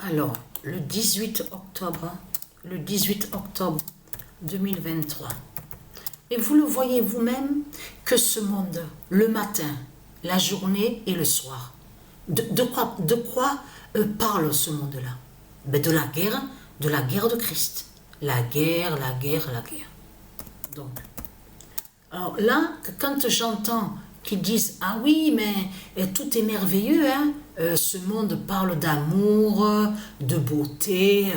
Alors, le 18 octobre 2023. Et vous le voyez vous-même que ce monde, le matin, la journée et le soir, de quoi parle ce monde-là? Ben de la guerre de Christ. La guerre. Donc, alors là, quand j'entends qu'ils disent, ah oui, mais tout est merveilleux, hein, ce monde parle d'amour, de beauté,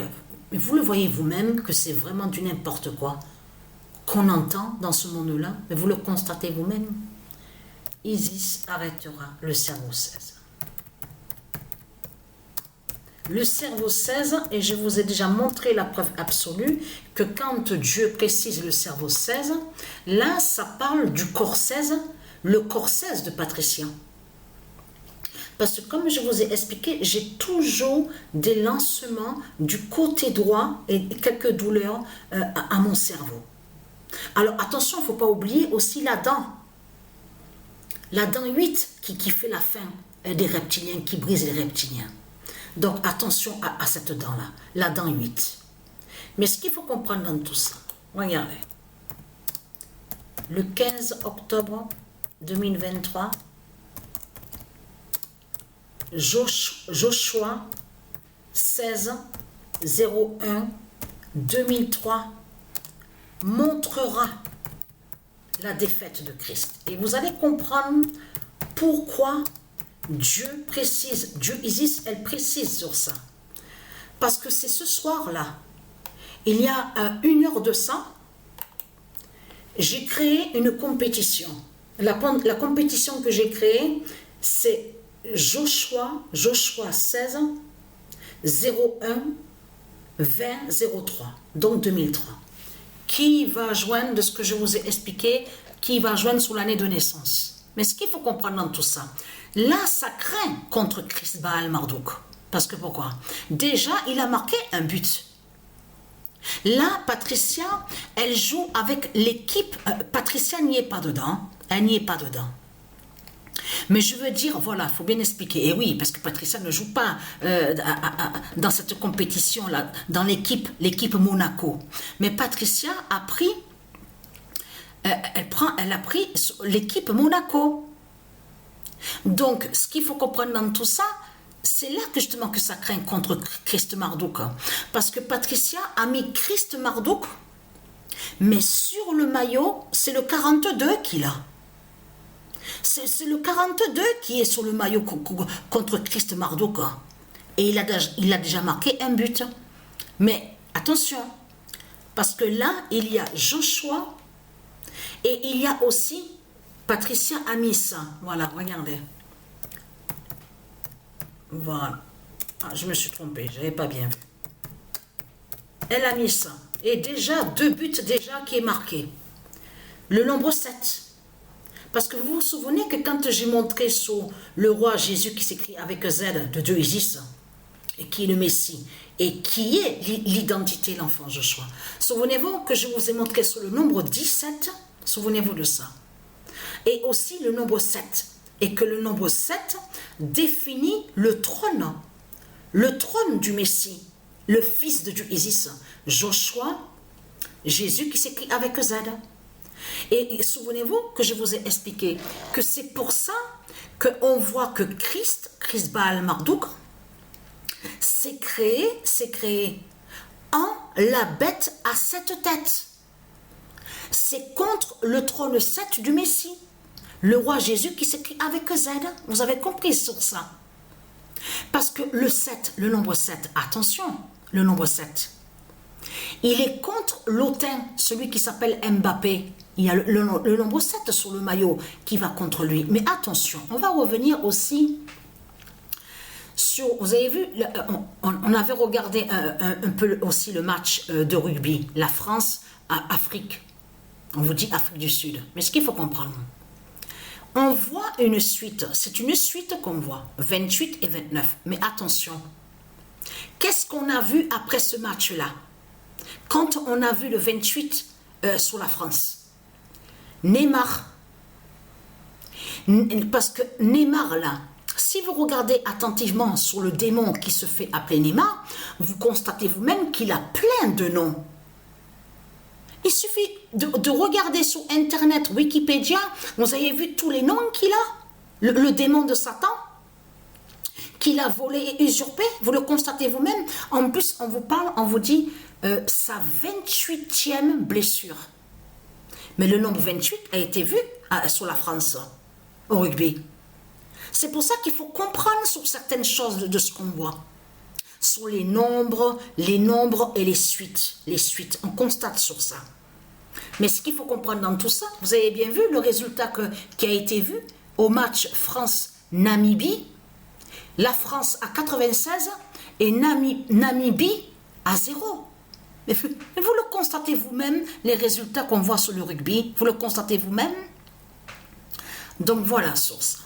mais vous le voyez vous-même que c'est vraiment du n'importe quoi qu'on entend dans ce monde-là, mais vous le constatez vous-même. Isis arrêtera le cerveau 16. Le cerveau 16, et je vous ai déjà montré la preuve absolue, que quand Dieu précise le cerveau 16, là, ça parle du corps 16, le corps 16 de Patricia. Parce que comme je vous ai expliqué, j'ai toujours des lancements du côté droit et quelques douleurs à mon cerveau. Alors attention, il ne faut pas oublier aussi la dent 8 qui fait la fin des reptiliens, qui brise les reptiliens. Donc attention à cette dent-là, la dent 8. Mais ce qu'il faut comprendre dans tout ça, regardez, le 15 octobre 2023, Joshua 16 01 2003 montrera la défaite de Christ. Et vous allez comprendre pourquoi Dieu Isis, elle précise sur ça. Parce que c'est ce soir-là, il y a 1 heure de ça, j'ai créé une compétition. La compétition que j'ai créée, c'est Joshua 16 01 20 03, donc 2003. Qui va joindre, de ce que je vous ai expliqué, qui va joindre sous l'année de naissance. Mais ce qu'il faut comprendre dans tout ça, là, ça craint contre Christ Baal Marduk. Parce que pourquoi? Déjà, il a marqué un but. Là, Patricia, elle joue avec l'équipe. Patricia n'y est pas dedans. Elle n'y est pas dedans. Mais je veux dire, voilà, il faut bien expliquer. Et oui, parce que Patricia ne joue pas dans cette compétition-là, dans l'équipe Monaco. Mais Patricia a pris, elle a pris l'équipe Monaco. Donc, ce qu'il faut comprendre dans tout ça, c'est là que justement que ça craint contre Christ Marduk. Parce que Patricia a mis Christ Marduk, mais sur le maillot, c'est le 42 qu'il a. C'est le 42 qui est sur le maillot contre Christ Marduk. Et il a déjà marqué un but. Mais attention, parce que là, il y a Joshua et il y a aussi Patricia a mis ça. Voilà, regardez. Voilà. Ah, je me suis trompée, je n'avais pas bien vu. Elle a mis ça. Et déjà, 2 buts déjà qui est marqué. Le nombre 7. Parce que vous vous souvenez que quand j'ai montré sur le roi Jésus qui s'écrit avec Z de Dieu Isis, et qui est le Messie, et qui est l'identité de l'enfant Joshua. Souvenez-vous que je vous ai montré sur le nombre 17, souvenez-vous de ça. Et aussi le nombre 7. Et que le nombre 7 définit le trône du Messie, le fils de Dieu Isis, Joshua, Jésus qui s'écrit avec Z. Et souvenez-vous que je vous ai expliqué que c'est pour ça qu'on voit que Christ Baal Marduk, s'est créé en la bête à 7 têtes. C'est contre le trône 7 du Messie, le roi Jésus qui s'écrit avec Z. Vous avez compris sur ça. Parce que le 7, le nombre 7, attention, le nombre 7, il est contre l'autain, celui qui s'appelle Mbappé. Il y a le nombre 7 sur le maillot qui va contre lui. Mais attention, on va revenir aussi sur... Vous avez vu, on avait regardé un peu aussi le match de rugby, la France à Afrique. On vous dit Afrique du Sud. Mais ce qu'il faut comprendre, on voit une suite. C'est une suite qu'on voit, 28 et 29. Mais attention, qu'est-ce qu'on a vu après ce match-là? Quand on a vu le 28 sur la France, Neymar, parce que Neymar là, si vous regardez attentivement sur le démon qui se fait appeler Neymar, vous constatez vous-même qu'il a plein de noms. Il suffit de regarder sur Internet, Wikipédia, vous avez vu tous les noms qu'il a, le démon de Satan, qu'il a volé et usurpé, vous le constatez vous-même. En plus, on vous parle, on vous dit sa 28e blessure. Mais le nombre 28 a été vu sur la France, au rugby. C'est pour ça qu'il faut comprendre sur certaines choses de ce qu'on voit. Sur les nombres et les suites. Les suites, on constate sur ça. Mais ce qu'il faut comprendre dans tout ça, vous avez bien vu le résultat qui a été vu au match France-Namibie. La France à 96 et Namibie à 0. Mais vous le constatez vous-même, les résultats qu'on voit sur le rugby, vous le constatez vous-même. Donc voilà, source.